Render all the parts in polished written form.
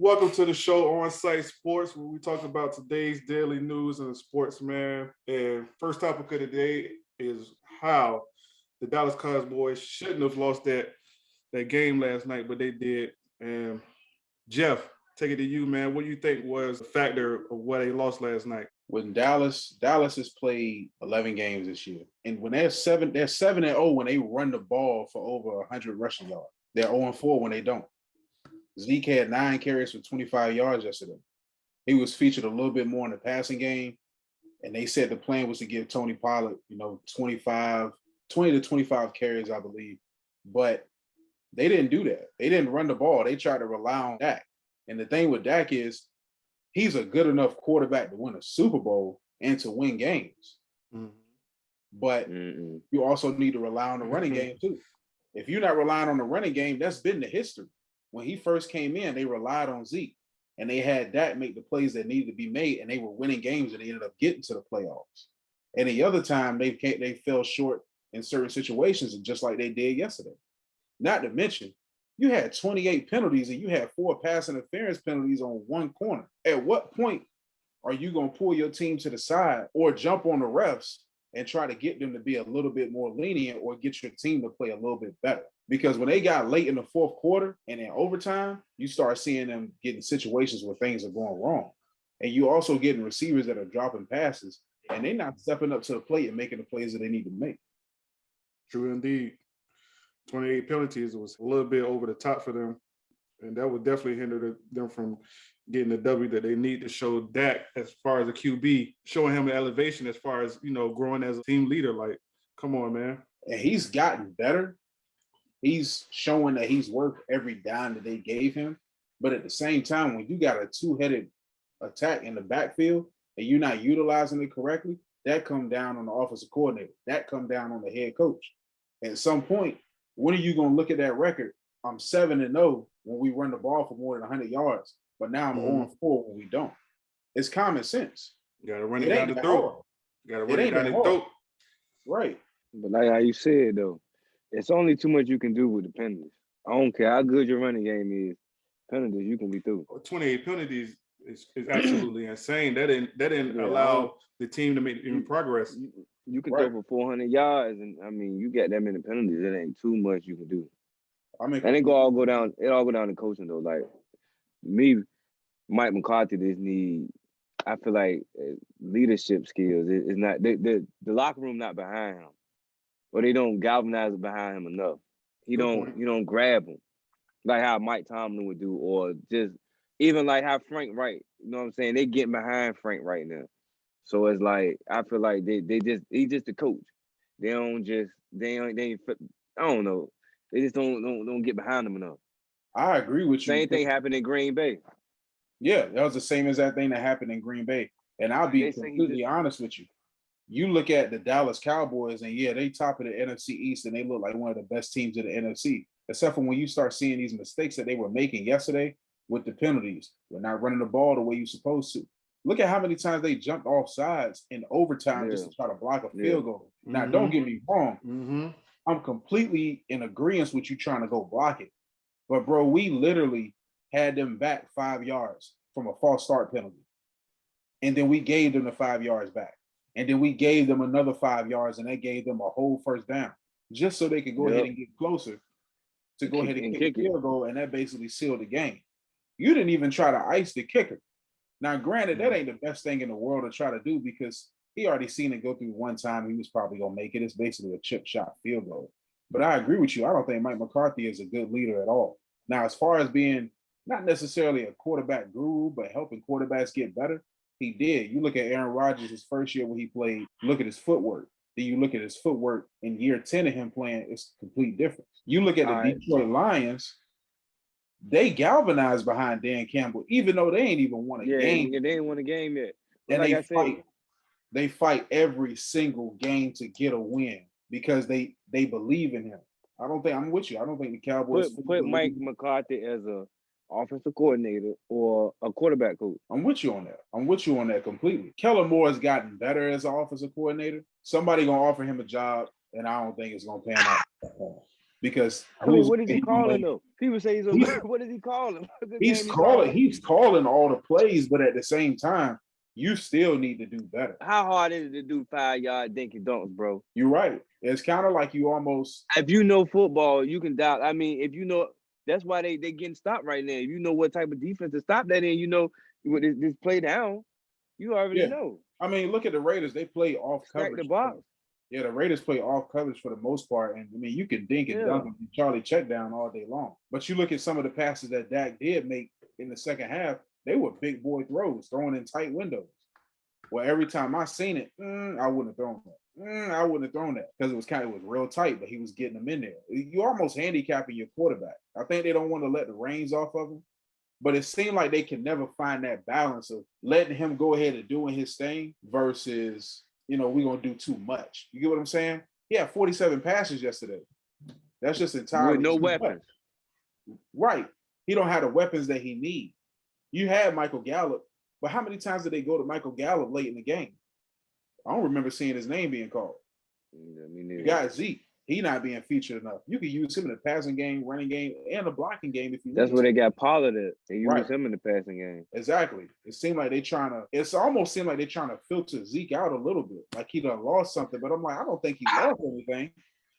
Welcome to the show, Onsite Sports, where we talk about today's daily news in the sports, man. And first topic of the day is how the Dallas Cowboys shouldn't have lost that game last night, but they did. And Jeff, take it to you, man. What do you think was the factor of why they lost last night? When Dallas has played 11 games this year, and when they're 7-0 when they run the ball for over 100 rushing yards. They're 0-4 when they don't. Zeke had 9 carries for 25 yards yesterday. He was featured a little bit more in the passing game, and they said the plan was to give Tony Pollard, 20 to 25 carries, I believe. But they didn't do that. They didn't run the ball. They tried to rely on Dak. And the thing with Dak is he's a good enough quarterback to win a Super Bowl and to win games. Mm-hmm. But you also need to rely on the running game too. If you're not relying on the running game, that's been the history. When he first came in, they relied on Zeke, and they had Dak make the plays that needed to be made, and they were winning games, and they ended up getting to the playoffs. And the other time, they fell short in certain situations, just like they did yesterday. Not to mention, you had 28 penalties, and you had 4 pass interference penalties on one corner. At what point are you going to pull your team to the side or jump on the refs and try to get them to be a little bit more lenient or get your team to play a little bit better? Because when they got late in the fourth quarter and in overtime, you start seeing them getting situations where things are going wrong. And you also getting receivers that are dropping passes, and they're not stepping up to the plate and making the plays that they need to make. True indeed. 28 penalties was a little bit over the top for them, and that would definitely hinder them from getting the W that they need to show Dak as far as a QB, showing him an elevation as far as, growing as a team leader. Like, come on, man. And he's gotten better. He's showing that he's worth every dime that they gave him. But at the same time, when you got a 2-headed attack in the backfield and you're not utilizing it correctly, that come down on the offensive coordinator. That come down on the head coach. At some point, when are you going to look at that record? I'm 7-0 when we run the ball for more than 100 yards, but now I'm 0-4 when we don't. It's common sense. You got to run it down the throat. You got to run it down the throat. Right. But like how you said, though, it's only too much you can do with the penalties. I don't care how good your running game is. Penalties, you can be through. 28 penalties is absolutely insane. That didn't allow the team to make any progress. You can throw for 400 yards, and I mean, you get that many penalties. It ain't too much you can do. And it all go down to coaching though. Like me, Mike McCarthy just need. I feel like leadership skills. It's not the locker room not behind him. Or they don't galvanize it behind him enough. You don't grab him like how Mike Tomlin would do, or just even like how Frank Wright. You know what I'm saying? They getting behind Frank right now. So it's like I feel like he's just the coach. They ain't I don't know. They just don't get behind him enough. I agree with you. Same thing happened in Green Bay. Yeah, that was the same as that thing that happened in Green Bay. And I'll be completely honest with you. You look at the Dallas Cowboys, and they top of the NFC East, and they look like one of the best teams in the NFC. Except for when you start seeing these mistakes that they were making yesterday with the penalties. We're not running the ball the way you're supposed to. Look at how many times they jumped off sides in overtime just to try to block a field goal. Now, don't get me wrong. I'm completely in agreement with you trying to go block it. But, bro, we literally had them back 5 yards from a false start penalty. And then we gave them the 5 yards back. And then we gave them another 5 yards, and they gave them a whole first down just so they could go ahead and get closer to go ahead and kick the field goal, and that basically sealed the game. You didn't even try to ice the kicker. Now, granted, that ain't the best thing in the world to try to do because he already seen it go through one time. He was probably going to make it. It's basically a chip shot field goal. But I agree with you. I don't think Mike McCarthy is a good leader at all. Now, as far as being not necessarily a quarterback guru, but helping quarterbacks get better, he did. You look at Aaron Rodgers' his first year when he played, look at his footwork. Then you look at his footwork in year 10 of him playing, it's a complete difference. You look at the Detroit Lions, they galvanized behind Dan Campbell, even though they ain't even won a game. Yeah, they ain't won a game yet. And like they fight every single game to get a win because they believe in him. I'm with you. I don't think the Cowboys put Mike McCarthy as a offensive coordinator or a quarterback coach. I'm with you on that. I'm with you on that completely. Kellen Moore has gotten better as an offensive coordinator. Somebody gonna offer him a job, and I don't think it's gonna pan out. because I mean, what is he calling though? People say what does he call him? He's calling all the plays, but at the same time, you still need to do better. How hard is it to do 5-yard dinky dunks, bro? You're right. It's kind of like you almost. If you know football, you can doubt. I mean, if you know, that's why they getting stopped right now. If you know what type of defense to stop that in, you know, with this play down, you already know. I mean, look at the Raiders. They play off coverage. Stack the box. Yeah, the Raiders play off coverage for the most part. And I mean, you can dink and dunk and Charlie check down all day long. But you look at some of the passes that Dak did make in the second half, they were big boy throws, throwing in tight windows. Well, every time I seen it, I wouldn't have thrown that. I wouldn't have thrown that because it was real tight, but he was getting them in there. You almost handicapping your quarterback. I think they don't want to let the reins off of him. But it seemed like they can never find that balance of letting him go ahead and doing his thing versus, we're going to do too much. You get what I'm saying? He had 47 passes yesterday. That's just entirely with no weapons. Right. He don't have the weapons that he needs. You had Michael Gallup, but how many times did they go to Michael Gallup late in the game? I don't remember seeing his name being called. You got Zeke. He not being featured enough. You can use him in the passing game, running game, and the blocking game if you. That's where they got Pollard at. They use him in the passing game. Exactly. It's almost seemed like they're trying to filter Zeke out a little bit, like he done lost something. But I'm like, I don't think he lost anything.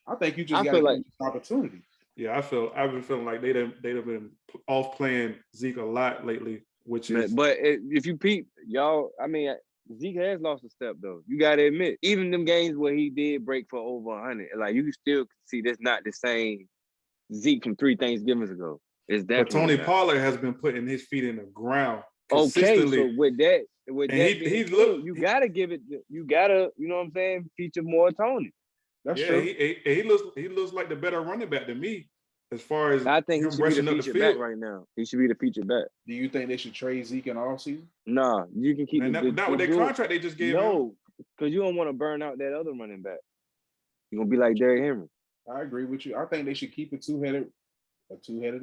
I think you just got to give him an opportunity. Yeah, I've been feeling like they've been off playing Zeke a lot lately, which is. But if you peep, y'all, I mean, Zeke has lost a step though. You got to admit, even them games where he did break for over 100, like you can still see that's not the same Zeke from 3 Thanksgivings ago. It's definitely. But Tony Pollard has been putting his feet in the ground consistently. Okay, so with that you gotta give it. You gotta, you know what I'm saying? Feature more Tony. That's true. He looks like the better running back than me. As far as I think he should be the feature back right now. He should be the feature back. Do you think they should trade Zeke in all season? Nah, you can keep not with their contract they just gave him. No, because you don't want to burn out that other running back. You're gonna be like Derrick Henry. I agree with you. I think they should keep a two-headed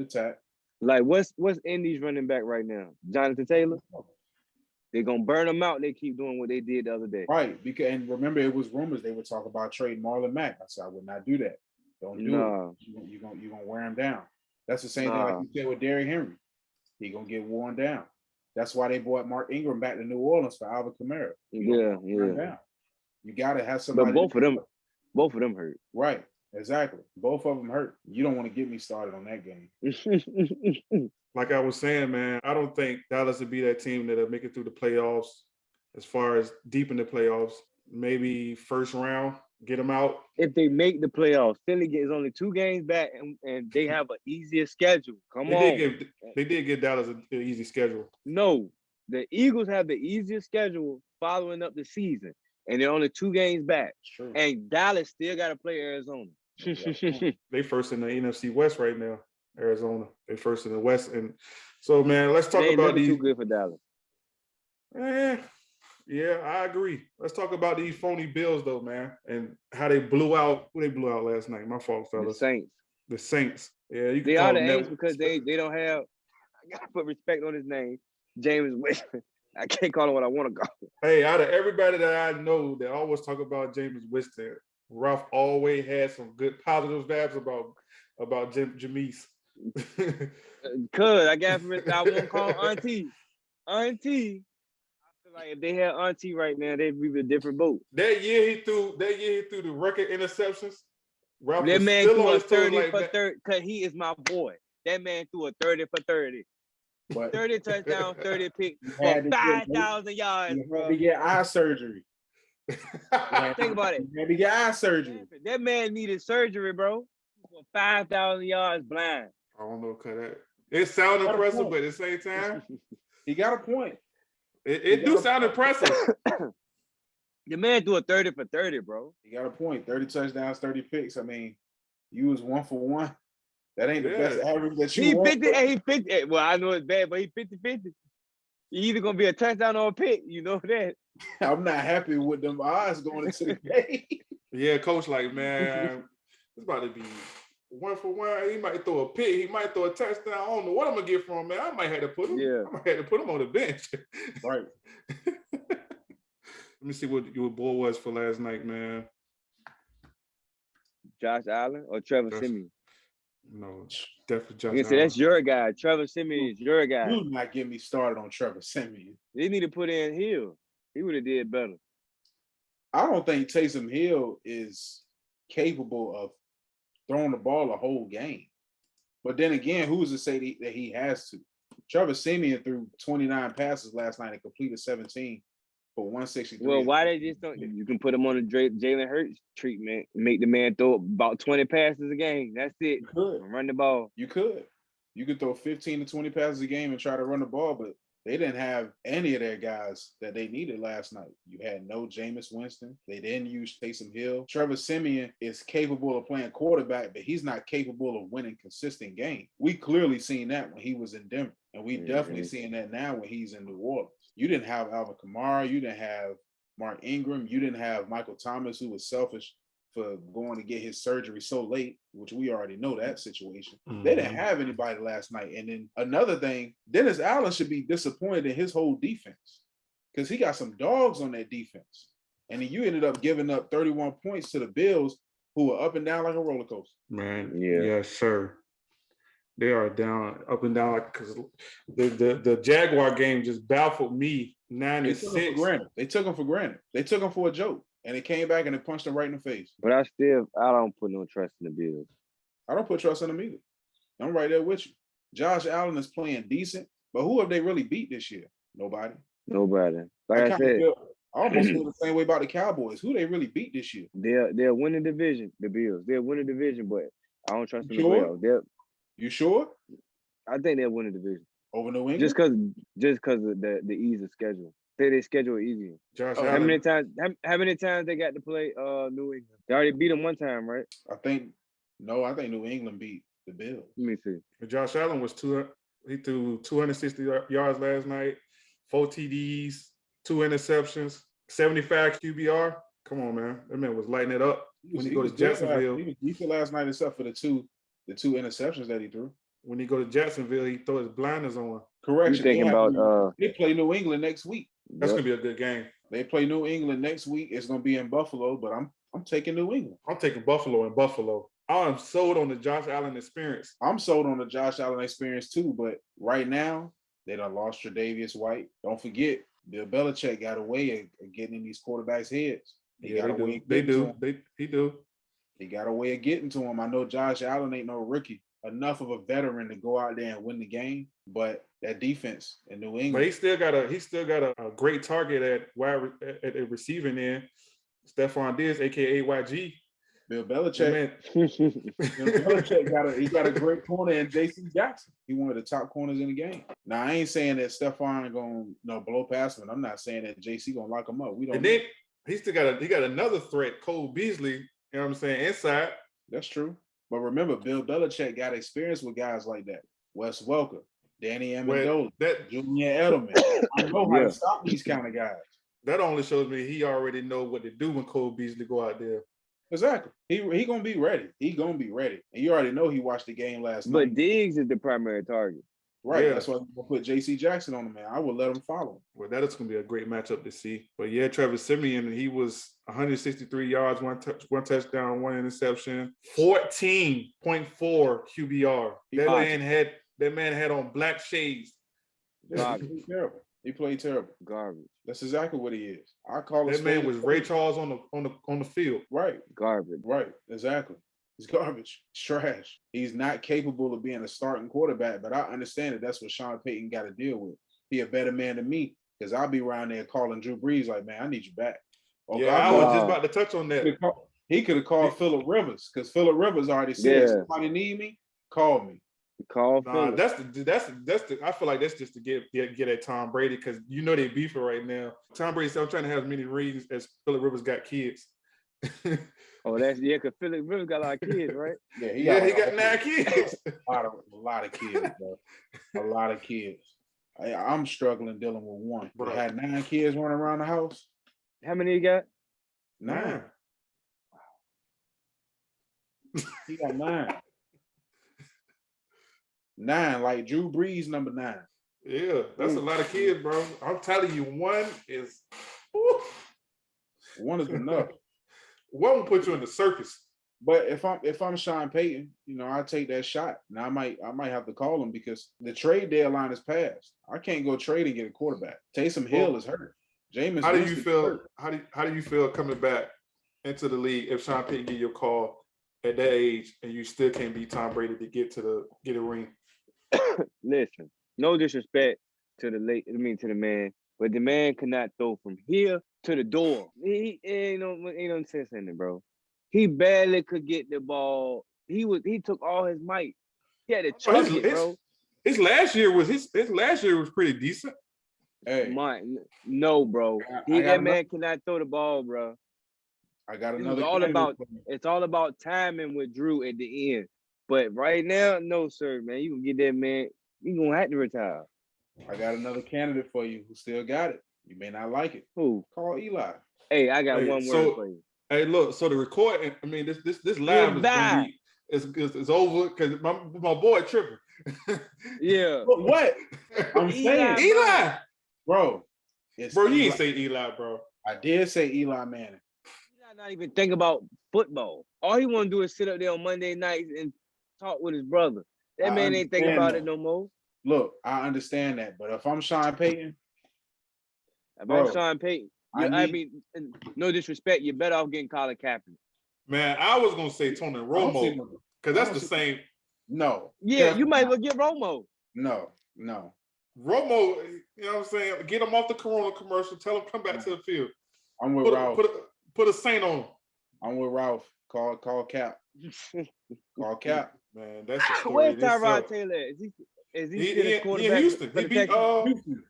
attack. Like what's Indy's running back right now? Jonathan Taylor? They're gonna burn them out. They keep doing what they did the other day. Right. And remember, it was rumors they would talk about trading Marlon Mack. I said I would not do that. Don't do it. You're gonna wear him down. That's the same thing like you said with Derrick Henry. He gonna get worn down. That's why they brought Mark Ingram back to New Orleans for Alvin Kamara. Yeah. You gotta have somebody. But both of them hurt. Right. Exactly. Both of them hurt. You don't want to get me started on that game. Like I was saying, man, I don't think Dallas would be that team that'll make it through the playoffs. As far as deep in the playoffs, maybe first round. Get them out. If they make the playoffs, Philly gets only 2 games back, and they have an easier schedule. They did give Dallas an easy schedule. No, the Eagles have the easiest schedule following up the season, and they're only 2 games back. True. And Dallas still got to play Arizona. They first in the NFC West right now. Arizona. They first in the West, and so man, let's talk about these. Too good for Dallas. Yeah, I agree. Let's talk about these phony Bills, though, man, and how they blew out. Who they blew out last night? My fault, fellas. The Saints. Yeah, you can they call are them the that. Saints because they don't have. I gotta put respect on his name, James Winston. I can't call him what I want to call him. Hey, out of everybody that I know that always talk about James Winston, Ralph always had some good positive vibes about Jameis. Cause I got I won't call Auntie. Like if they had Auntie right now, they'd be a different boat. That year he threw the record interceptions. Ralph that was man still threw on a his toes 30 like for that. 30 because he is my boy. That man threw a 30 for 30. But 30 touchdowns, 30 picks for 5,000 yards, bro. He get eye surgery. Think about it. Maybe get eye surgery. That man needed surgery, bro. For 5,000 yards blind. I don't know, cause it sounds impressive, but at the same time, he got a point. It do sound impressive. The man threw a 30 for 30, bro. He got a point. 30 touchdowns, 30 picks. I mean, you was 1 for 1. That ain't the best average that you want. He 50. Well, I know it's bad, but he 50-50. He either gonna be a touchdown or a pick. You know that. I'm not happy with them odds going into the game. Yeah, coach, like, man, it's about to be 1 for 1. He might throw a pick. He might throw a touchdown. I don't know what I'm gonna get from him, man. I might have to put him. Yeah. I might have to put him on the bench. Right. Let me see what your boy was for last night, man. Josh Allen or Trevor Siemian? No, definitely Josh You can say Allen. that's your guy. Trevor Siemian is your guy. Do not get me started on Trevor Siemian. They need to put in Hill. He would have did better. I don't think Taysom Hill is capable of throwing the ball a whole game. But then again, who's to say that he has to? Trevor Siemian threw 29 passes last night and completed 17 for 163. Well, why they just don't? You can put him on the Jalen Hurts treatment, make the man throw about 20 passes a game. That's it. You could. Run the ball. You could throw 15 to 20 passes a game and try to run the ball, but they didn't have any of their guys that they needed last night. You had no Jameis Winston. They didn't use Taysom Hill. Trevor Siemian is capable of playing quarterback, but he's not capable of winning consistent games. We clearly seen that when he was in Denver, and we definitely seeing that now when he's in New Orleans. You didn't have Alvin Kamara. You didn't have Mark Ingram. You didn't have Michael Thomas, who was selfish for going to get his surgery so late, which we already know that situation. They didn't have anybody last night. And then another thing, Dennis Allen should be disappointed in his whole defense because he got some dogs on that defense. And then you ended up giving up 31 points to the Bills, who were up and down like a roller coaster. Man, yes, sir. They are down, up and down, because the Jaguar game just baffled me. 9-6. They took them for granted. They took them for a joke. And they came back and they punched him right in the face. But I don't put no trust in the Bills. I don't put trust in them either. I'm right there with you. Josh Allen is playing decent, but who have they really beat this year? Nobody. Like I said, I almost feel the same way about the Cowboys. Who they really beat this year? They'll win the division. The Bills. They'll win the division, but I don't trust them. Sure? You sure? I think they'll win the division over New England. Just because of the ease of schedule. They schedule easier. Josh how many times they got to play New England? They already beat them one time, right? I think New England beat the Bills. Let me see. Josh Allen he threw 260 yards last night, 4 TDs, 2 interceptions, 75 QBR. Come on, man. That man was lighting it up when he go to Jacksonville. He was decent last night except for the two interceptions that he threw. When he go to Jacksonville, he throw his blinders on. Correction. You thinking about they play New England next week. That's gonna be a good game. They play New England next week. It's gonna be in Buffalo, but I'm taking New England. I'm taking Buffalo and Buffalo. I'm sold on the Josh Allen experience. I'm sold on the Josh Allen experience too, but right now they done lost Tre'Davious White. Don't forget, Bill Belichick got a way of getting in these quarterbacks' heads. He do. He got a way of getting to him. I know Josh Allen ain't no rookie. Enough of a veteran to go out there and win the game, but that defense in New England. But he still got a great target at receiving end. Stephon Diggs, aka YG. Bill Belichick. He got a great corner in J.C. Jackson. He one of the top corners in the game. Now I ain't saying that Stephon gonna blow past him. I'm not saying that J.C. gonna lock him up. We don't. And then he got another threat, Cole Beasley. You know what I'm saying? Inside. That's true. But remember, Bill Belichick got experience with guys like that. Wes Welker, Danny Amendola, Julian Edelman. I know how to stop these kind of guys. That only shows me he already know what to do when Cole Beasley go out there. Exactly. He gonna be ready. He gonna be ready. And you already know he watched the game last night. But Diggs is the primary target. Right. Yeah. That's why I'm gonna put J.C. Jackson on him, man. I would let him follow him. Well, that is gonna be a great matchup to see. But yeah, Trevor Siemian, he was 163 yards, one touchdown, 1 interception, 14.4 QBR. That man had on black shades. He played terrible. He played terrible. Garbage. That's exactly what he is. I call it. That man was Ray Charles on the field. Right. Garbage. Right. Exactly. He's garbage. He's trash. He's not capable of being a starting quarterback, but I understand that that's what Sean Payton got to deal with. He a better man than me because I'll be around there calling Drew Brees like, man, I need you back. Okay, I was just about to touch on that. He could have called Phillip Rivers because Phillip Rivers already said, somebody need me, call me. That's the. I feel like that's just to get at Tom Brady because you know they beefing right now. Tom Brady said, I'm trying to have as many rings as Phillip Rivers got kids. Oh, that's because Phillip Rivers got a lot of kids, right? Yeah, he got 9 kids. A lot of kids, bro. A lot of kids. I'm struggling dealing with one. Bro. I had 9 kids running around the house. How many you got? 9. Wow. He got 9. 9, like Drew Brees, number 9. Yeah, that's a lot of kids, bro. I'm telling you, one is enough. One will put you in the circus. But if I'm Sean Payton, I take that shot. Now I might have to call him because the trade deadline is passed. I can't go trade and get a quarterback. Taysom Hill is hurt. Jameis. How do you Winston feel? hurt. How do you feel coming back into the league if Sean Payton give you a call at that age and you still can't beat Tom Brady to get a ring? Listen, no disrespect to the man, but the man cannot throw from here to the door. He ain't no sense in it, bro. He barely could get the ball. He took all his might. He had to chug it, bro. His last year was pretty decent. Hey, no, bro. That man cannot throw the ball, bro. I got another. It's all about timing with Drew at the end. But right now, no, sir, man. You can get that man. You gonna have to retire. I got another candidate for you who still got it. You may not like it. Who? Call Eli. Hey, I got one word for you. Hey, look. So the recording. I mean, this live is gonna be. It's over because my boy tripping. Yeah. What? I'm saying Eli. Bro. Bro, you ain't say Eli, bro. I did say Eli Manning. Eli not even think about football. All he want to do is sit up there on Monday nights and talk with his brother. That man ain't thinking about it no more. Look, I understand that, but if I'm Sean Payton, I mean, no disrespect, you're better off getting Colin Kaepernick. Man, I was gonna say Tony Romo because that's the same. No. Yeah, you might as well get Romo. No. Romo, you know what I'm saying? Get him off the Corona commercial. Tell him come back to the field. I'm with Ralph. Put a saint on him. I'm with Ralph. Call Cap. Call Cap. Man, that's the story. Where's Tyrod Taylor? Is he still quarterback? In Houston. He beat Houston.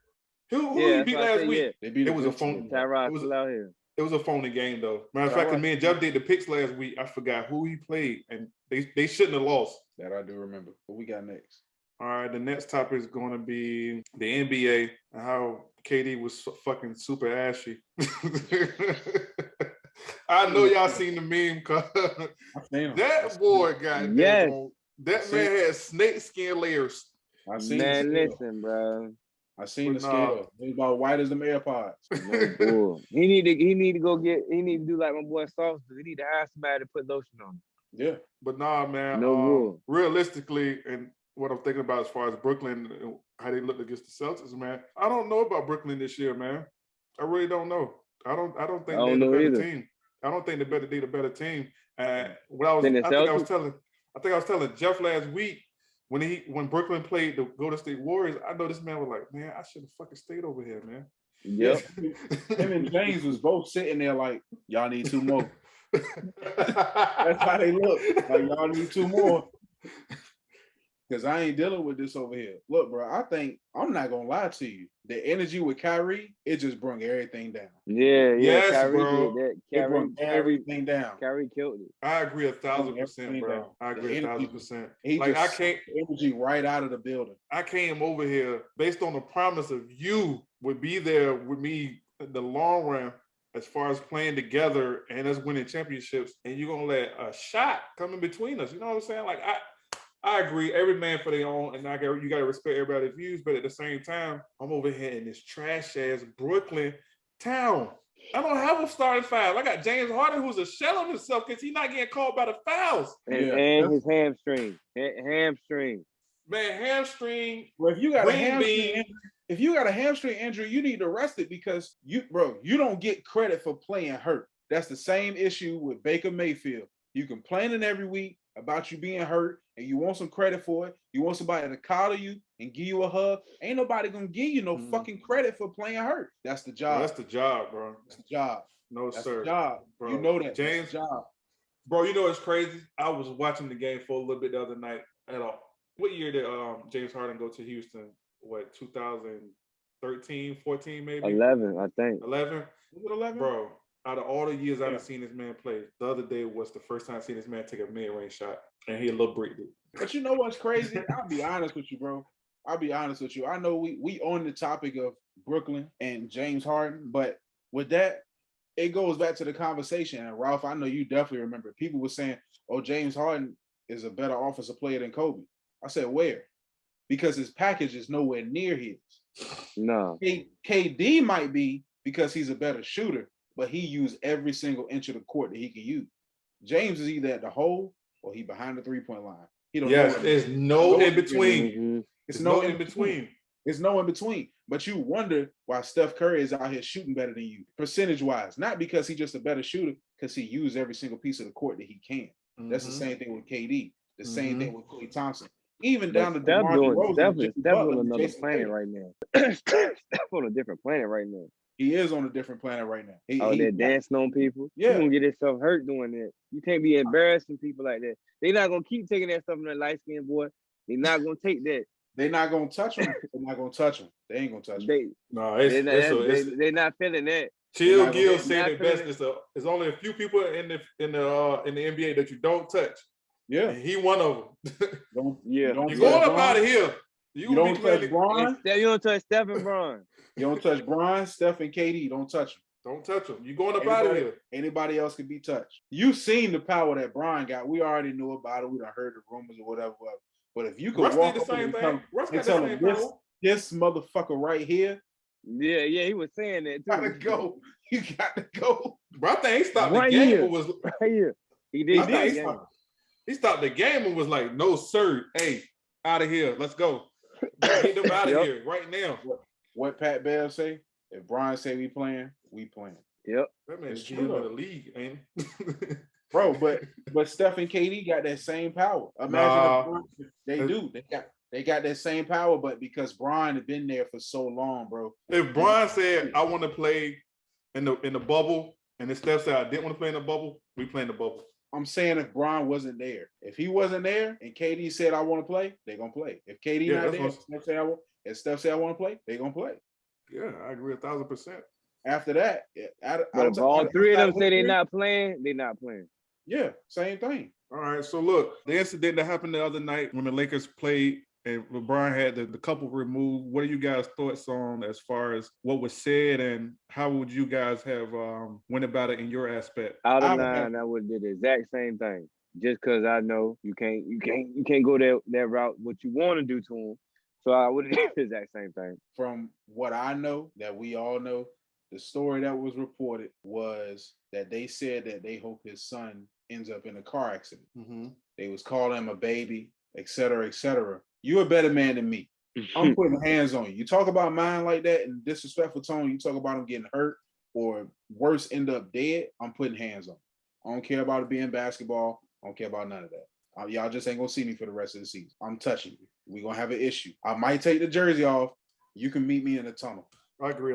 Who he beat last week? It was a phone. Tyrod still out here. It was a phony game though. Matter of fact, me and Jeff did the picks last week. I forgot who he played, and they shouldn't have lost. That I do remember. What we got next? All right, the next topic is going to be the NBA and how KD was fucking super ashy. I know y'all seen the meme. That boy got that man had snake skin layers. Listen, bro. I seen the scale. He's about white as them AirPods. No, he need to do like my boy Sauce. He need to hire somebody to put lotion on him. Yeah. But nah, man. Realistically, and what I'm thinking about as far as Brooklyn and how they look against the Celtics, man. I don't know about Brooklyn this year, man. I really don't know. I don't think they're the better team. I don't think they're the better team. And I think I was telling Jeff last week when Brooklyn played the Golden State Warriors, I know this man was like, man, I should have fucking stayed over here, man. Yep. Him and James was both sitting there like, y'all need two more. That's how they look. Like, y'all need two more. Because I ain't dealing with this over here. Look, bro, I think, I'm not going to lie to you. The energy with Kyrie, it just brought everything down. Yeah. Yes, Kyrie bro. did that. It brought everything down. Kyrie killed it. I agree 1,000%, bro. I agree 1,000%. I can't energy right out of the building. I came over here based on the promise of you would be there with me in the long run as far as playing together and us winning championships, and you're gonna let a shot come in between us. You know what I'm saying? Like I agree, every man for their own, and you gotta respect everybody's views, but at the same time, I'm over here in this trash ass Brooklyn town. I don't have a starting five. I got James Harden, who's a shell of himself because he's not getting called by the fouls. And his hamstring. Hamstring. Man, hamstring. Well, if you got a hamstring injury, you need to rest it because you don't get credit for playing hurt. That's the same issue with Baker Mayfield. You complaining every week about you being hurt and you want some credit for it. You want somebody to coddle you and give you a hug. Ain't nobody gonna give you no fucking credit for playing hurt. That's the job. That's the job, bro. That's the job. No, that's sir. The job. Bro. You know that. James, job. Bro, you know what's crazy? I was watching the game for a little bit the other night. What year did James Harden go to Houston? What, 2013, 14 maybe? 11, I think. 11? Was it 11? Bro, out of all the years I've seen this man play, the other day was the first time I seen this man take a mid-range shot, and he a little bricked it. But you know what's crazy? I'll be honest with you, bro. I know we on the topic of Brooklyn and James Harden, but with that, it goes back to the conversation. And Ralph, I know you definitely remember. People were saying, oh, James Harden is a better offensive player than Kobe. I said, where? Because his package is nowhere near his. No. KD might be because he's a better shooter, but he used every single inch of the court that he can use. James is either at the hole or he behind the 3-point line. He don't yes, know. there's no in between. Mm-hmm. It's no in between. It's no in between. But you wonder why Steph Curry is out here shooting better than you, percentage-wise. Not because he's just a better shooter, because he used every single piece of the court that he can. That's the same thing with KD. The same thing with Klay Thompson. Even down to Steph DeMar DeRozan. Steph on another planet right now. Steph on a different planet right now. He is on a different planet right now. They're dancing on people. Yeah. You're going to get yourself hurt doing that. You can't be embarrassing people like that. They're not going to keep taking that stuff from that light-skinned boy. They're not going to take that. They're not going to touch him. They're not going to touch him. They ain't going to touch him. They're not feeling that. Chill Gill said it best. There's only a few people in the NBA that you don't touch. Yeah. And he one of them. You're going up out of here. You don't touch Bron. You don't touch Steph and Bron. You don't touch Bron, Steph, and KD. Don't touch them. Don't touch them. You're going up out of here. Anybody else can be touched. You've seen the power that Bron got. We already knew about it. We done heard the rumors or whatever. But if you could walk up and tell him this motherfucker right here. Yeah, he was saying that too. Gotta go. You got to go. Bro, I think he stopped the game. Right here. He did. He stopped the game and was like, "No, sir. Hey, out of here. Let's go. Get them out of here right now." What Pat Bev say? If Brian say we playing, we playing. Yep. That man's in the league, ain't he? Bro, but Steph and KD got that same power. Imagine they do. They got that same power, but because Brian had been there for so long, bro. If Brian said, "I want to play in the bubble," and then Steph said, "I didn't want to play in the bubble," we play in the bubble. I'm saying if Brian wasn't there, if he wasn't there, and KD said, "I want to play," they're gonna play. If KD not there, if Steph say, "I want to play," they're gonna play. Yeah, I agree 1,000%. After that, but if all three of them say they're not playing, they're not playing. Yeah, same thing. All right, so look, the incident that happened the other night when the Lakers played and LeBron had the couple removed, what are you guys' thoughts on as far as what was said and how would you guys have went about it in your aspect? Out of 9, I would have did the exact same thing. Just because I know you can't go that route, what you want to do to him. So I would have did the exact same thing. From what I know, that we all know, the story that was reported was that they said that they hope his son ends up in a car accident. Mm-hmm. They was calling him a baby, et cetera, et cetera. You're a better man than me. I'm putting hands on you. You talk about mine like that in disrespectful tone, you talk about him getting hurt or worse, end up dead, I'm putting hands on you. I don't care about it being basketball. I don't care about none of that. Y'all just ain't going to see me for the rest of the season. I'm touching you. We're going to have an issue. I might take the jersey off. You can meet me in the tunnel. I agree.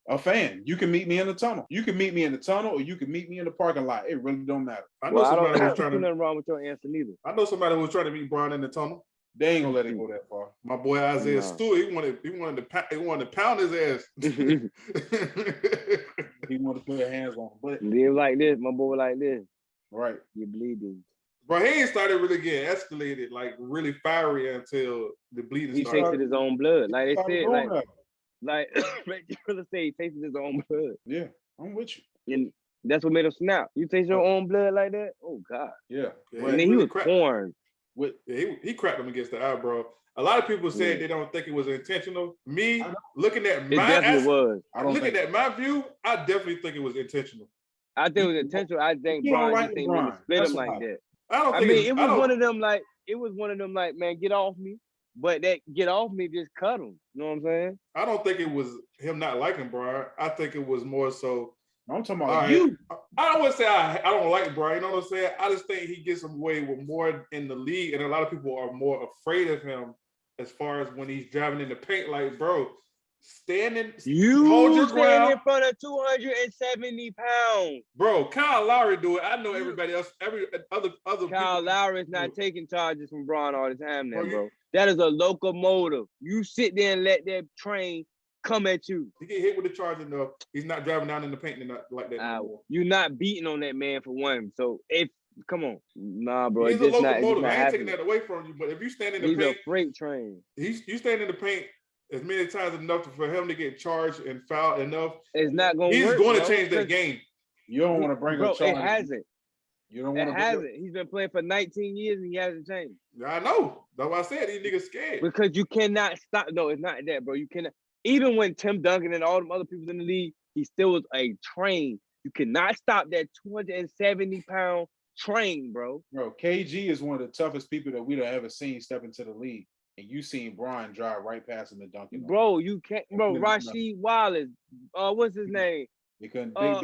A fan. You can meet me in the tunnel. You can meet me in the tunnel or you can meet me in the parking lot. It really don't matter. I know somebody who's trying to... nothing wrong with your answer neither. I know somebody who was trying to meet Brian in the tunnel. They ain't gonna let it go that far. My boy Isaiah Stewart, he wanted to pound his ass. He wanted to put hands on him. But live like this, my boy like this. Right. You bleeding. Bro, he ain't started really getting escalated, like really fiery until the bleeding started. He tasted his own blood. Like they said, like Reggie say he tasted his own blood. Yeah, I'm with you. And that's what made him snap. You taste your own blood like that? Oh God. Yeah. And then he was torn. He cracked him against the eyebrow. A lot of people said they don't think it was intentional. Me, looking at my view, I definitely think it was intentional. I think it was intentional. I think Brian just didn't really split him like that. It was one of them like, man, get off me. But that get off me just cut him. You know what I'm saying? I don't think it was him not liking Brian. I think it was more so. I'm talking about you. I don't want to say I don't like Brian. You know what I'm saying? I just think he gets away with more in the league, and a lot of people are more afraid of him as far as when he's driving in the paint. Like, bro, hold your ground in front of 270 pounds. Bro, Kyle Lowry do it. I know everybody else, other Kyle Lowry is not taking charges from Braun all the time now, bro. That is a locomotive. You sit there and let that train come at you. He get hit with the charge enough. He's not driving down in the paint and not like that anymore. You're not beating on that man for one. So come on. Nah, bro. He's a locomotive. I ain't taking that away from you. But if you stand in the paint. He's a freight train. You stand in the paint as many times enough for him to get charged and fouled enough. It's not going to work. He's going to change that game. You don't want to bring up charge. It hasn't. You don't want to. It hasn't. He's been playing for 19 years and he hasn't changed. I know. That's why I said these niggas scared. Because you cannot stop. No, it's not that, bro. You cannot. Even when Tim Duncan and all them other people in the league, he still was a train. You cannot stop that 270-pound train, bro. Bro, KG is one of the toughest people that we've ever seen step into the league. And you seen Brian drive right past him and dunk it. Bro, you can't. Bro, Rasheed Wallace. What's his name? They couldn't Ben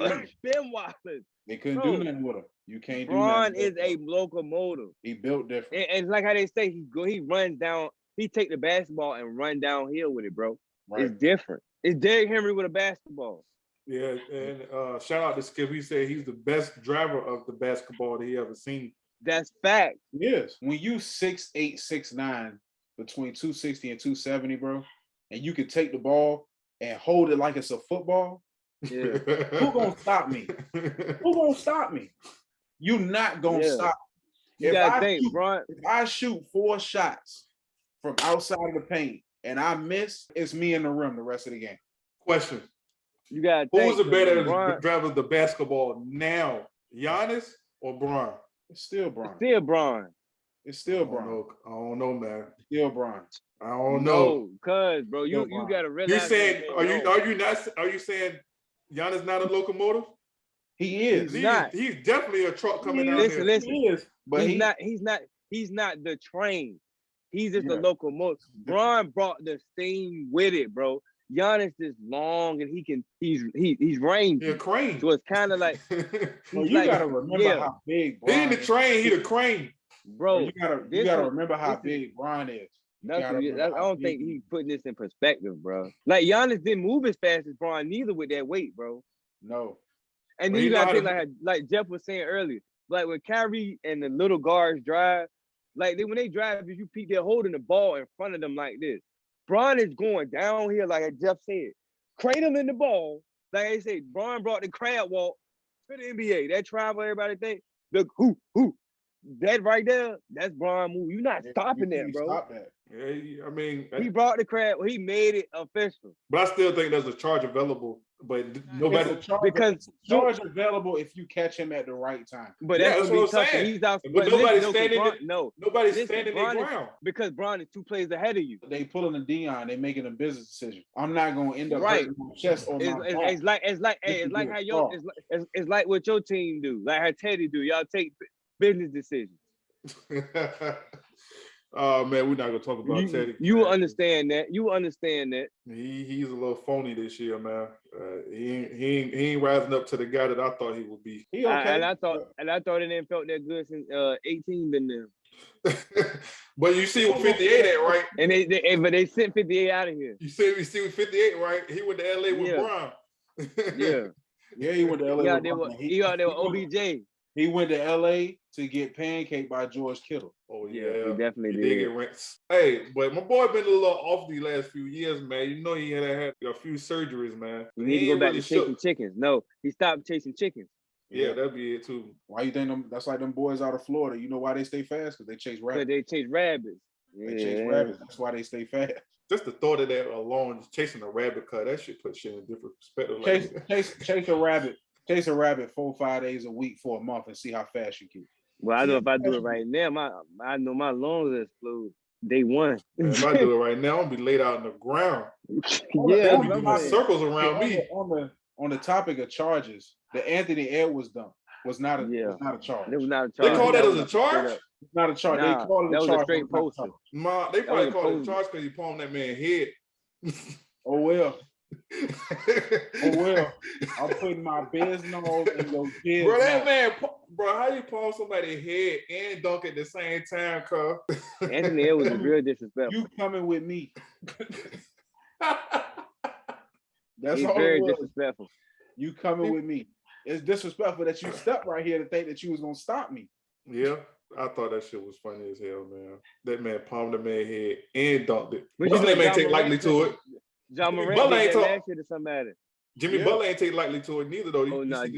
Wallace. They couldn't do nothing with him. You can't do nothing. Braun is a locomotive. He built different. And like how they say, he runs down. He take the basketball and run downhill with it, bro. Right. It's different. It's Derrick Henry with a basketball. Yeah, and shout out to Skip. He said he's the best driver of the basketball that he ever seen. That's fact. Yes. When you 6'8", 6'9", between 260 and 270, bro, and you can take the ball and hold it like it's a football, yeah. Who gonna stop me? Who gonna stop me? You not gonna stop me. If I shoot 4 shots from outside of the paint and I miss, it's me in the rim the rest of the game. Question. You got who's the better driver of the basketball now, Giannis or Braun? It's still Braun. It's still Braun. I don't know, man. Still Braun. I don't know. Cause bro, you gotta realize. You saying are you saying Giannis not a locomotive? He is. He's definitely a truck coming out there. Listen. He is, but he's not the train. He's just a locomotive. Braun brought the steam with it, bro. Giannis is long and he's rangy. He's a crane. So it's kind of like well, you gotta remember how big Braun he ain't the train, he the crane. Bro, you gotta remember how big Braun is. I don't think he's putting this in perspective, bro. Like Giannis didn't move as fast as Braun neither with that weight, bro. No. And then you gotta think like Jeff was saying earlier, like when Kyrie and the little guards drive, like when they drive, if you peek, they're holding the ball in front of them like this. Braun is going down here, like Jeff said, cradling the ball. Like I say, Braun brought the crab walk to the NBA. That travel, everybody think, look, who. That right there, that's Braun move. You're not stopping that, bro. Stop that. Yeah, I mean, he brought the crab. He made it official. But I still think there's a charge available. But nobody because charge available if you catch him at the right time. But that's what I'm saying. He's out. But nobody's standing. Nobody's standing their ground because Braun is 2 plays ahead of you. They pulling a Dion. They making a business decision. I'm not going to end up hurting my chest or my back. It's like what your team do. Like how Teddy do. Y'all take business decisions. Oh man, we're not gonna talk about Teddy. You understand that. He's a little phony this year, man. He ain't rising up to the guy that I thought he would be. He okay. And I thought it didn't felt that good since 18 been there. But you see what 58 at, right? And they sent 58 out of here. You see what 58, right? He went to LA with Braun. Yeah, he went to LA. He out there with OBJ. He went to LA to get pancaked by George Kittle. Oh yeah, he definitely did. Get rinsed. Hey, but my boy been a little off these last few years, man. You know he had a few surgeries, man. He need to go back to chasing chickens. No, he stopped chasing chickens. Yeah, that'd be it too. Why you think that's like them boys out of Florida? You know why they stay fast? Because they chase rabbits. They chase rabbits. They chase rabbits. That's why they stay fast. Just the thought of that alone, just chasing a rabbit cut, that shit put shit in a different perspective. Chase a rabbit. Chase a rabbit 4-5 days a week for a month and see how fast you can. Well, I know if I do it right now, I know my lungs explode day one. If I do it right now, I'm gonna be laid out on the ground. Yeah, be doing circles around me. On the topic of charges, the Anthony Edwards dump was not a charge. It was not a charge. They call that as a charge? It's not a charge. Nah, they call it that a was charge. A straight poster. They probably call it a charge because you palmed that man's head. Oh well. Oh well, I'm putting my Bisnol in your kids. Bro, that man, how you palm somebody's head and dunk at the same time, cuz? Anthony Edwards was real disrespectful. You coming with me? That's He's all. Very disrespectful. You coming with me? It's disrespectful that you stepped right here to think that you was gonna stop me. Yeah, I thought that shit was funny as hell, man. That man palmed the man's head and dunked it. But that man take lightly to it. John Moran did that last year to somebody. Jimmy Butler ain't take lightly to it neither, though. You see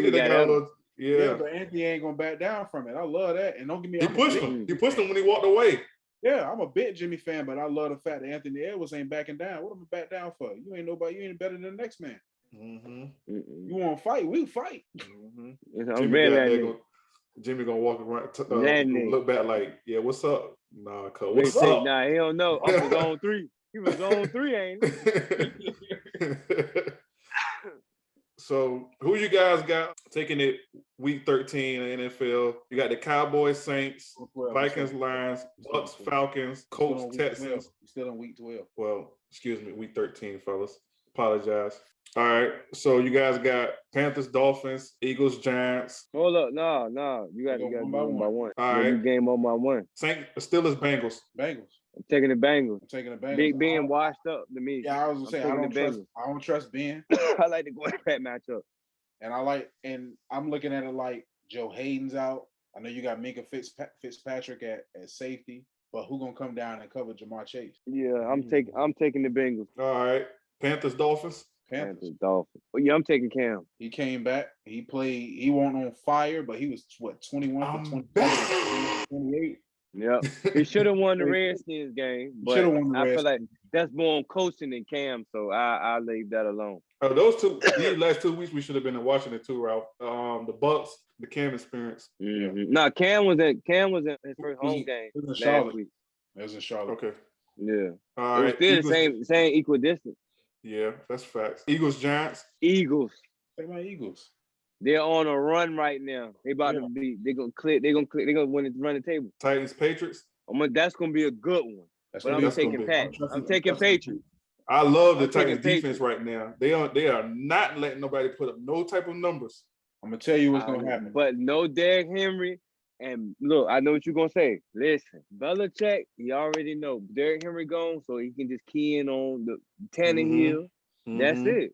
that? Yeah, but Anthony ain't gonna back down from it. I love that, and don't give me. He pushed him. He pushed him when he walked away. Yeah, I'm a big Jimmy fan, but I love the fact that Anthony Edwards ain't backing down. What am I back down for? You ain't nobody. You ain't better than the next man. Mm-hmm. You want to fight? We fight. Mm-hmm. Jimmy gonna walk around, look back like, yeah, what's up? Nah, what's up? Nah, he don't know. I was on 3. He was on 3, ain't he? So who you guys got taking it week 13 in the NFL? You got the Cowboys, Saints, Vikings, Lions, Bucks, Falcons, Colts, Texans. Still in week 12. Well, excuse me, week 13, fellas. Apologize. All right. So you guys got Panthers, Dolphins, Eagles, Giants. Hold up, no. You got to go one by one. All right. You game on by one. Steelers, Bengals. I'm taking the Bengals. Big Ben washed up to me. Yeah, I was gonna say I don't trust Ben. I like the quarterback matchup. And I'm looking at it like Joe Hayden's out. I know you got Minka Fitzpatrick at safety, but who gonna come down and cover Jamar Chase? Yeah, I'm taking the Bengals. All right. Panthers, Dolphins. Panthers, Dolphins. Oh, yeah, I'm taking Cam. He came back. He played. He went on fire, but he was 21 for 28. Yeah, he should have won the Redskins game, but I feel like that's more on coaching than Cam, so I leave that alone. These last 2 weeks we should have been in Washington too, Ralph. The Bucks, the Cam experience. Mm-hmm. No, Cam was in his first home game last week. It was in Charlotte. Okay. Yeah. All right. It was still the same equal distance. Yeah, that's facts. Eagles, Giants. Eagles. Take my Eagles. They're on a run right now. They about to be. They're gonna win the table. Titans, Patriots. That's gonna be a good one. But I'm taking Patriots. I love the Titans defense right now. They are not letting nobody put up no type of numbers. I'm gonna tell you what's gonna happen. But no Derrick Henry. And look, I know what you're gonna say. Listen, Belichick, you already know Derrick Henry gone, so he can just key in on the Tannehill. Mm-hmm. That's it.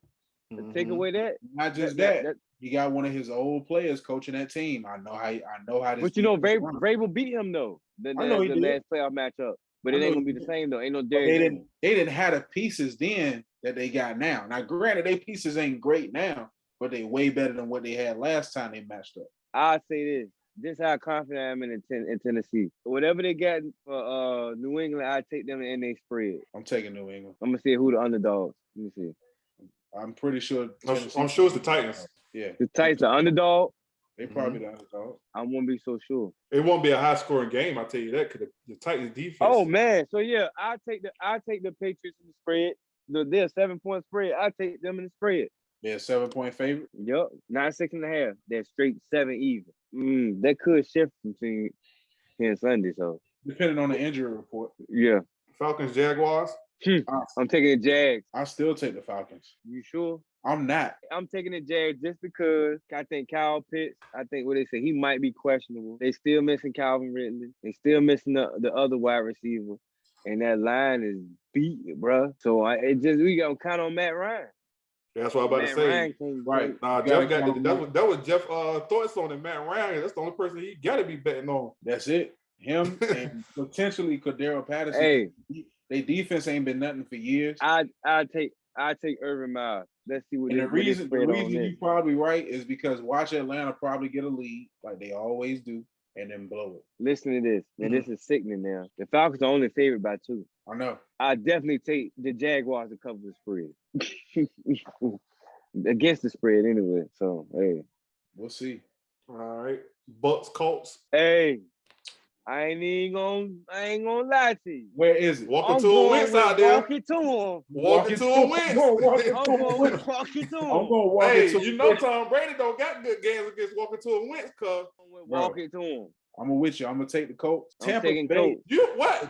Mm-hmm. Take away that. Not just that. He got one of his old players coaching that team. I know how this. But you know, Vrabel beat him though. The last playoff matchup. But it ain't gonna be the same though. Ain't no Derrick. They didn't have the pieces then that they got now. Now, granted, their pieces ain't great now, but they way better than what they had last time they matched up. I say this. This is how confident I am in Tennessee. Whatever they got for New England, I take them in their spread. I'm taking New England. I'm gonna see who the underdogs. Let me see. I'm pretty sure. I'm sure it's the Titans. Yeah, the Titans are underdog. They probably the underdog. I won't be so sure. It won't be a high scoring game. I'll tell you that because the Titans defense. Oh man, so yeah, I take the Patriots in the spread. They're 7-point spread. I take them in the spread. They're 7-point favorite. Yep, not 6.5. They're straight 7 even. That could shift between here and Sunday. So depending on the injury report. Yeah. Falcons, Jaguars. I'm taking the Jags. I still take the Falcons. You sure? I'm not. I'm taking the Jags just because I think Kyle Pitts, what they say, he might be questionable. They still missing Calvin Ridley. They still missing the other wide receiver. And that line is beat, bro. So we got to count on Matt Ryan. That's what I'm about to say. Right. Nah, Jeff that was Jeff thoughts on it. Matt Ryan. That's the only person he got to be betting on. That's it. Him and potentially Cordero Patterson. Hey, their defense ain't been nothing for years. I take Urban Meyer. Let's see what. And the reason you're probably right is because watch Atlanta probably get a lead like they always do and then blow it. Listen to this, man. This is sickening now. The Falcons are only favored by 2. I know. I definitely take the Jaguars to cover the spread. Against the spread anyway. So hey. We'll see. All right. Bucks, Colts. Hey. I ain't gonna lie to you. Where is it? Walking to a Wentz out there. Walking to him. Walking to a Wentz. I'm going walking to him. I'm going walking to you know Tom Brady don't got good games against walking to a Wentz, cuz. Walking to him. I'm with you. I'm gonna take the Colts. Tampa Bay. You what?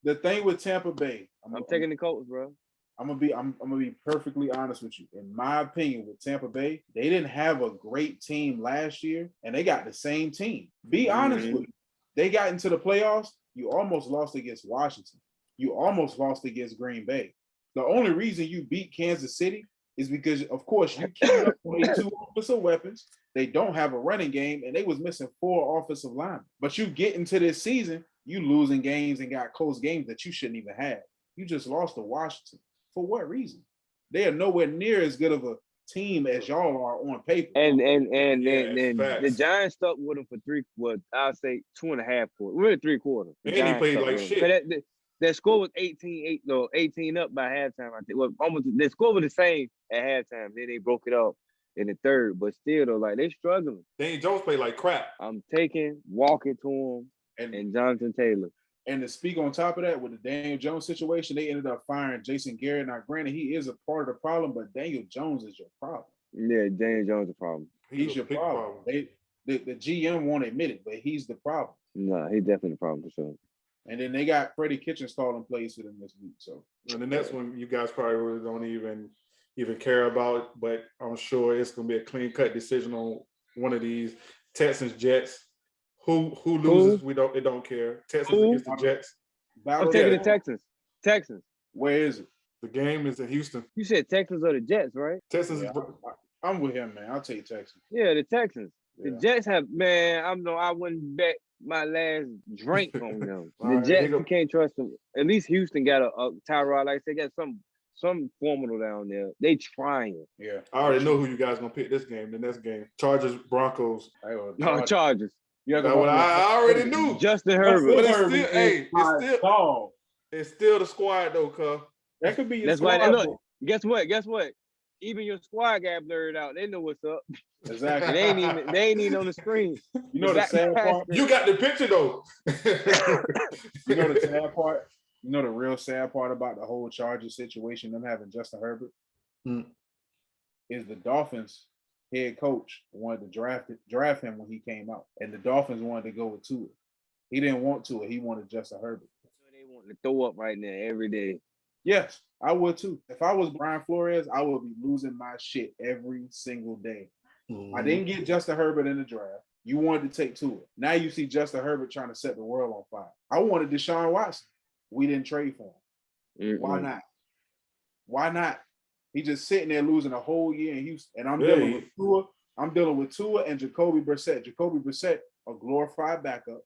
The thing with Tampa Bay. I'm taking the Colts, bro. I'm gonna be perfectly honest with you. In my opinion, with Tampa Bay, they didn't have a great team last year, and they got the same team. Be honest with you. They got into the playoffs. You almost lost against Washington. You almost lost against Green Bay. The only reason you beat Kansas City is because, of course, you keep up on 2 offensive weapons. They don't have a running game, and they was missing 4 offensive linemen. But you get into this season, you losing games and got close games that you shouldn't even have. You just lost to Washington. For what reason? They are nowhere near as good of a team as y'all are on paper. And the Giants stuck with him for I'll say 2.5 quarters. Really 3 quarters. And he played like shit. That score was 18 up by halftime, I think. Well, almost the score was the same at halftime. Then they broke it up in the third. But still though, like they struggling. Danny Jones played like crap. I'm taking Walker to him and Jonathan Taylor. And to speak on top of that, with the Daniel Jones situation, they ended up firing Jason Garrett. Now, granted, he is a part of the problem, but Daniel Jones is your problem. Yeah, Daniel Jones is a problem. He's your problem. The GM won't admit it, but he's the problem. No, he's definitely the problem for sure. And then they got Freddie Kitchens calling plays for them this week. So, and the next one you guys probably really don't even care about, but I'm sure it's gonna be a clean cut decision on one of these Texans Jets. Who loses? It don't care. Texans against the Jets. I'm taking the Texans. Texans. Where is it? The game is in Houston. You said Texans or the Jets, right? Texans. Yeah, I'm with him, man. I'll take Texans. Yeah, the Texans. Yeah. The Jets have, man, I wouldn't bet my last drink on them. The Jets, you can't trust them. At least Houston got a Tyrod, like I said, got some formidable down there. They trying. Yeah. I already know who you guys gonna pick this game. The next game, Chargers Broncos. No, Chargers. Yeah, that's what I already knew. Justin Herbert. But it's still the squad though, cuz. That could be your That's squad. why. Look, guess what? Even your squad got blurred out. They know what's up. Exactly. They ain't even on the screen. You know the sad part? You got the picture though. You know the sad part? You know the real sad part about the whole Chargers situation, them having Justin Herbert, is the Dolphins head coach wanted to draft him when he came out. And the Dolphins wanted to go with Tua. He didn't want Tua. He wanted Justin Herbert. They want to throw up right now every day. Yes, I would too. If I was Brian Flores, I would be losing my shit every single day. I didn't get Justin Herbert in the draft. You wanted to take Tua. Now you see Justin Herbert trying to set the world on fire. I wanted Deshaun Watson. We didn't trade for him. Why not? Why not? He just sitting there losing a whole year in Houston. And I'm dealing with Tua. I'm dealing with Tua and Jacoby Brissett. Jacoby Brissett, a glorified backup.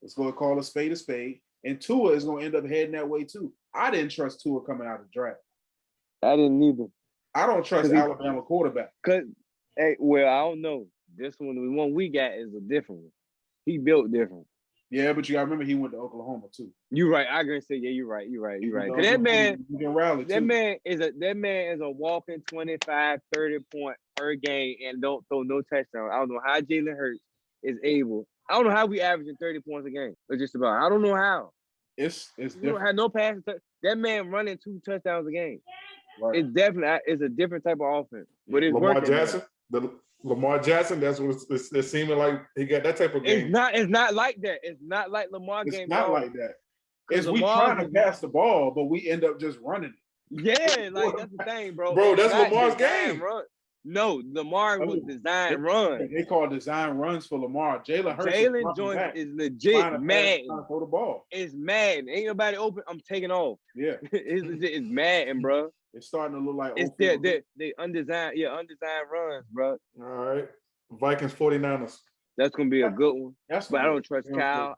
Let's go and call a spade a spade. And Tua is going to end up heading that way too. I didn't trust Tua coming out of the draft. I didn't either. I don't trust Alabama quarterback. Cause, I don't know. This one, the one we got is a different one. He built different. Yeah, but you got to remember he went to Oklahoma too. You're right. I agree. Say, yeah, you're right. Cause that man is a walking 25, 30 point per game and don't throw no touchdown. I don't know how Jalen Hurts is able. I don't know how we averaging 30 points a game. Or just about. I don't know how. It's different. You don't have no passing. That man running 2 touchdowns a game. Right. It's definitely a different type of offense. But it's Lamar working. Jackson. Lamar Jackson. That's what it's seeming like he got that type of game. It's not like that. It's not like Lamar game. It's not like that. It's we trying to pass the ball, but we end up just running it. Yeah, like that's the thing, bro. Bro, that's Lamar's game. Run. No, Lamar was designed run. They call design runs for Lamar. Jalen Hurts. Jalen Jones is legit mad. Trying to throw the ball. It's mad. Ain't nobody open. I'm taking off. Yeah. It's legit. It's mad, bro. It's starting to look like it's they undesigned runs, bro. All right. Vikings 49ers. That's gonna be a good one. But I don't trust Kyle.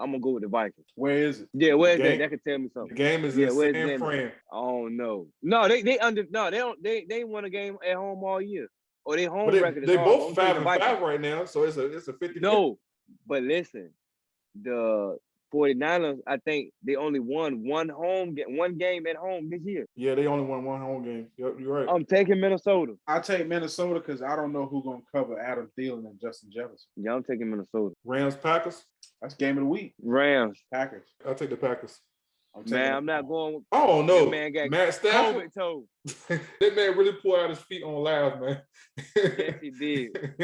I'm gonna go with the Vikings. Where is it? Yeah, where is that? That could tell me something. The game is in San Fran. Oh no. No, they won a game at home all year. Or they home record is they home. both 5-5 right now, so it's a 50. No, but listen, the 49ers, I think they only won one game at home this year. Yeah, they only won one home game. Yep, you're right. I'm taking Minnesota. I take Minnesota because I don't know who's gonna cover Adam Thielen and Justin Jefferson. Yeah, I'm taking Minnesota. Rams Packers. That's game of the week. Rams. Packers. I'll take the Packers. I'm not going with oh no. That man got Matt Stafford. toe. That man really pulled out his feet on live, man. Yes, he did.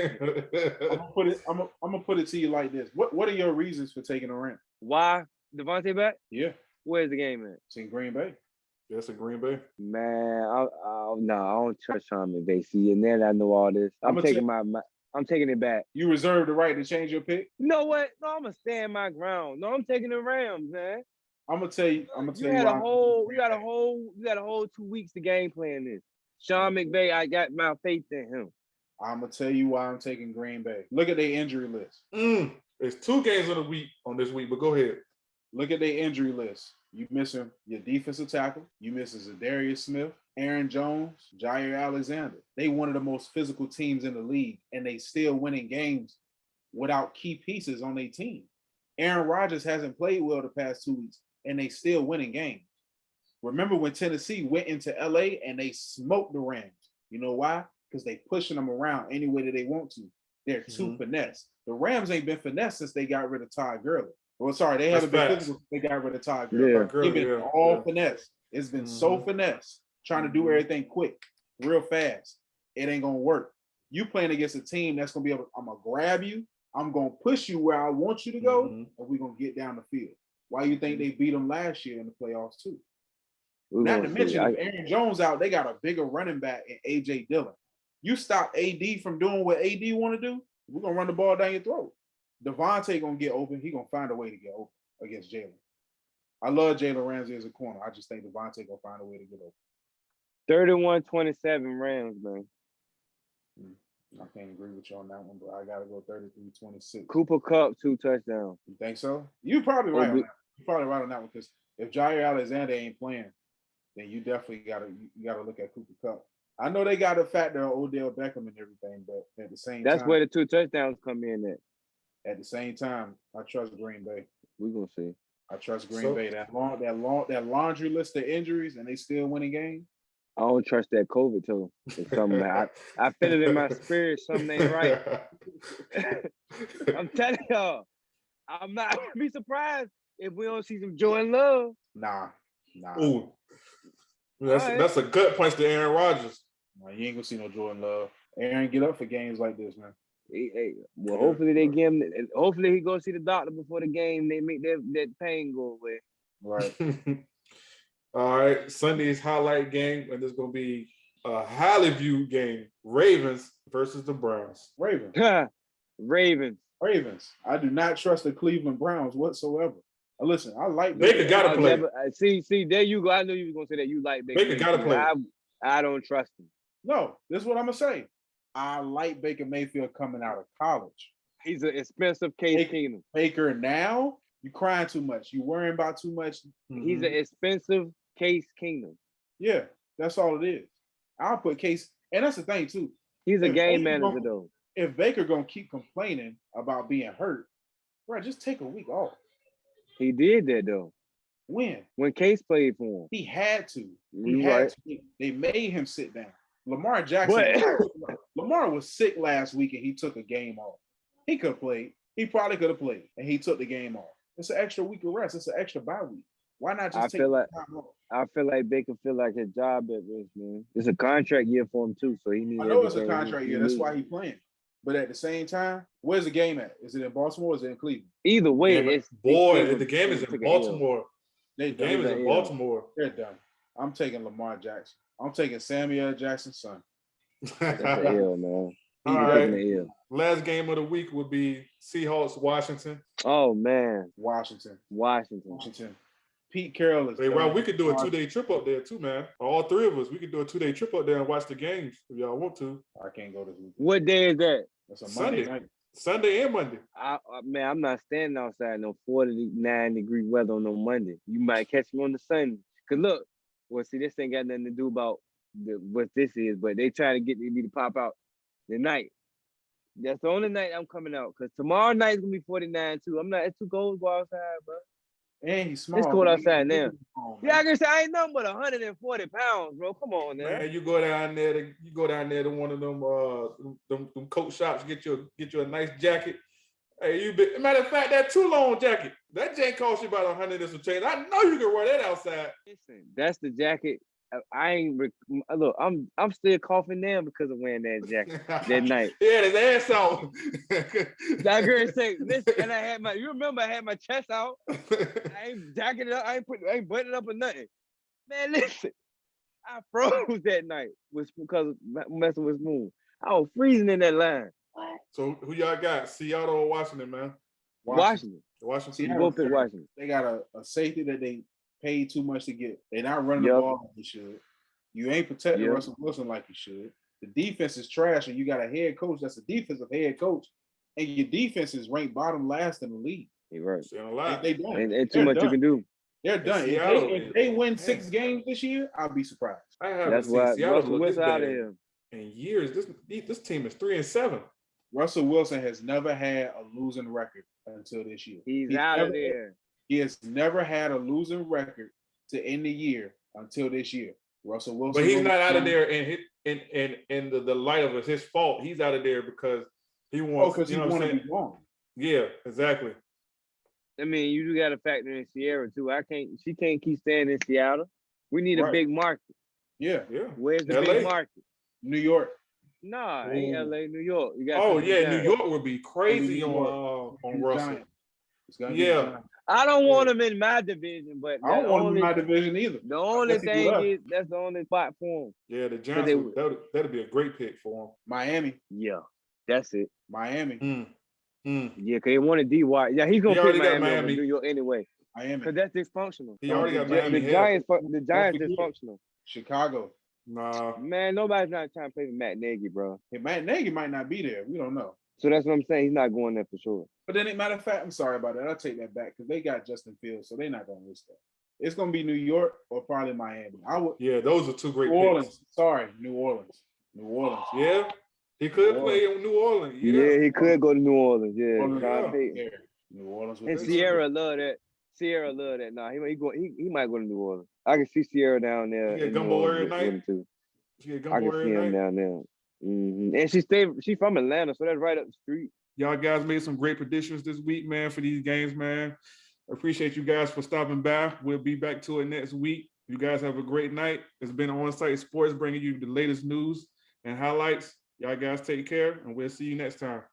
I'm gonna put it to you like this. What are your reasons for taking a Rams? Why? Devontae back? Yeah. Where's the game at? It's in Green Bay. Yes, in Green Bay. Man, I don't trust Sean McVay. See, and then I know all this. I'm taking it back. You reserve the right to change your pick? You know what? No, I'm gonna stand my ground. No, I'm taking the Rams, man. I'm gonna tell you. You got a whole 2 weeks to game plan this. Sean McVay, I got my faith in him. I'm gonna tell you why I'm taking Green Bay. Look at their injury list. There's 2 games on this week, but go ahead. Look at their injury list. You missing your defensive tackle. You missing Zadarius Smith, Aaron Jones, Jair Alexander. They one of the most physical teams in the league, and they still winning games without key pieces on their team. Aaron Rodgers hasn't played well the past 2 weeks, and they still winning games. Remember when Tennessee went into LA and they smoked the Rams? You know why? Because they pushing them around any way that they want to. They're too finesse. The Rams ain't been finesse since they got rid of Todd Gurley. Well, sorry, they haven't been physical since they got rid of Todd Gurley. Yeah. It's been all finesse. It's been so finesse, trying to do everything quick. real fast. It ain't gonna work. You playing against a team that's gonna be able. I'm gonna grab you. I'm gonna push you where I want you to go, and we're gonna get down the field. Why you think they beat them last year in the playoffs too? Not to mention, if Aaron Jones out, they got a bigger running back in AJ Dillon. You stop AD from doing what AD want to do, we're gonna run the ball down your throat. Devontae gonna get open. He gonna find a way to get open against Jalen. I love Jalen Ramsey as a corner. I just think Devontae gonna find a way to get open. 31-27 Rams, man. I can't agree with you on that one, but I gotta go 33-26. Cooper Kupp 2 touchdowns. You think so? You probably right on that. You're probably right on that one because if Jair Alexander ain't playing, then you definitely gotta look at Cooper Kupp. I know they got to factor Odell Beckham and everything, but at the same time, that's where the 2 touchdowns come in at. At the same time, I trust Green Bay. We're gonna see. I trust Green Bay. That laundry list of injuries and they still winning games. I don't trust that COVID too. It's something I feel it in my spirit. Something ain't right. I'm telling y'all, I'm not gonna be surprised if we don't see some Jordan Love. Nah. Ooh, that's a gut punch to Aaron Rodgers. No, you ain't gonna see no Jordan Love. Aaron, get up for games like this, man. Well, hopefully they give him. Hopefully he go see the doctor before the game. They make that pain go away. Right. All right, Sunday's highlight game, and there's going to be a highly viewed game: Ravens versus the Browns. Ravens. I do not trust the Cleveland Browns whatsoever. Listen, I like Baker. Got to play. See, there you go. I knew you were going to say that. You like Baker. Baker got to play. I don't trust him. No, this is what I'm gonna say. I like Baker Mayfield coming out of college. He's an expensive Case Keenum. Baker now, you crying too much. You worrying about too much. He's an expensive Case Keenum. Yeah, that's all it is. I'll put Case, and that's the thing too. He's a game manager though. If Baker gonna keep complaining about being hurt, bro, just take a week off. He did that though. When Case played for him. He had to. They made him sit down. Lamar Jackson. Lamar was sick last week and he took a game off. He could have played. He probably could have played, and he took the game off. It's an extra week of rest. It's an extra bye week. Why not just take time off? I feel like Baker feel like his job at risk, man. It's a contract year for him too, so he needs. I know it's a contract year. That's why he's playing. But at the same time, where's the game at? Is it in Baltimore or is it in Cleveland? Either way, the game is in Baltimore. The game is in Baltimore. They're done. I'm taking Lamar Jackson. I'm taking Samuel Jackson's son. That's the L, man. All right. Last game of the week would be Seahawks Washington. Oh man, Washington. Pete Carroll is. Hey, well, we could do a 2-day trip up there too, man. All 3 of us, we could do a 2-day trip up there and watch the games if y'all want to. I can't go this week. What day is that? That's a Monday night. Sunday and Monday. Man, I'm not standing outside no 49-degree weather on no Monday. You might catch me on the Sunday. Cause look, well, see, this ain't got nothing to do about what this is, but they try to get me to pop out the night. That's the only night I'm coming out. Cause tomorrow night is gonna be 49 too. It's too cold to go outside, bro. And he's small. It's cold outside now. Yeah, I can say I ain't nothing but 140 pounds, bro. Come on, man. You go down there to one of them coat shops, get you a nice jacket. Hey, matter of fact, that too long jacket, that jank cost you about 100 and some change. I know you can wear that outside. Listen, that's the jacket. Look, I'm still coughing now because of wearing that jacket that night. Yeah, his ass out. That girl said, listen, and I had my chest out. I ain't jacking it up. I ain't buttoning up or nothing. Man, listen, I froze that night was because of messing with Moon. I was freezing in that line. What? So who y'all got? Seattle or Washington, man? Washington. Both pick Washington. They got a safety that they paid too much to get. They're not running the ball like you should. You ain't protecting Russell Wilson like you should. The defense is trash, and you got a head coach that's a defensive head coach, and your defense is ranked bottom last in the league. You're right. They done. Ain't too much you can do. They're done. If they win 6 games this year, I'll be surprised. That's why Russell Wilson out of here. In years, this team is 3-7. Russell Wilson has never had a losing record until this year. He's out of there. He has never had a losing record to end the year until this year. Russell Wilson. But he's not out of there in the light of his fault. He's out of there because he wants. Because he wants to be wrong. Yeah, exactly. I mean, you do got to factor in Sierra too. She can't keep staying in Seattle. We need a big market. Yeah. Where's the LA. big market? New York. Nah, ain't LA, New York. You got. Oh yeah, New York would be crazy New on Russell. Giants. It's gonna be the Giants. I don't want him in my division, but I don't want him in my division either. The only thing is that's the only spot for him. Yeah, the Giants that'd be a great pick for him. Miami. Yeah, that's it. Miami. Yeah, because they wanted D-White. Yeah, he's gonna pick Miami over New York anyway. Miami. Because that's dysfunctional. He already got Miami. The Giants dysfunctional. Chicago. Nah. Man, nobody's not trying to play with Matt Nagy, bro. Hey, Matt Nagy might not be there. We don't know. So that's what I'm saying. He's not going there for sure. But then, matter of fact, I'm sorry about that. I'll take that back because they got Justin Fields, so they're not going to risk that. It's going to be New York or probably Miami. Yeah, those are two great New Orleans. picks. Sorry, New Orleans. Yeah, he could play in New Orleans. Yeah, he could go to New Orleans. Yeah, New Orleans. And Sierra love that. Nah, he might go to New Orleans. I can see Sierra down there. Yeah, gumbo every night. I can see him down there. Mm-hmm. And she's from Atlanta, so that's right up the street. Y'all guys made some great predictions this week, man, for these games, man. I appreciate you guys for stopping by. We'll be back to it next week. You guys have a great night. It's been Onsite Sports bringing you the latest news and highlights. Y'all guys take care, and we'll see you next time.